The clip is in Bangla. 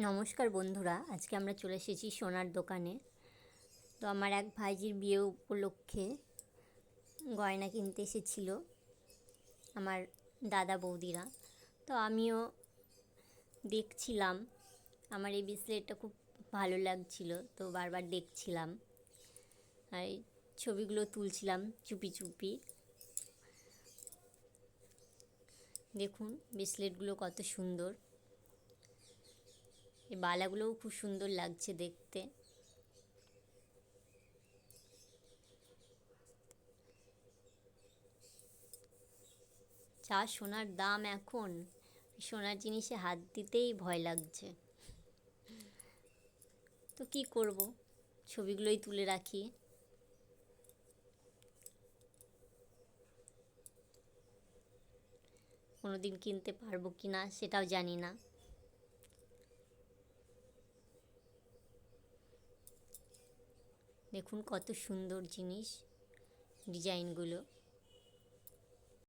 নমস্কার বন্ধুরা, আজকে আমরা চলে এসেছি সোনার দোকানে। তো আমার এক ভাইজির বিয়ে উপলক্ষে গয়না কিনতে এসেছিল আমার দাদা বৌদিরা। তো আমিও দেখছিলাম, আমার এই ব্রেসলেটটা খুব ভালো লাগছিল, তো বারবার দেখছিলাম আর এই ছবিগুলো তুলছিলাম চুপি চুপি। দেখুন ব্রেসলেটগুলো কত সুন্দর, এই বালাগুলোও খুব সুন্দর লাগছে দেখতে। যা সোনার দাম এখন, সোনার জিনিসে হাত দিতেই ভয় লাগছে। তো কি করব, ছবিগুলোই তুলে রাখি। কোনো দিন কিনতে পারবো কি না সেটাও জানি না। দেখুন কত সুন্দর জিনিস, ডিজাইনগুলো।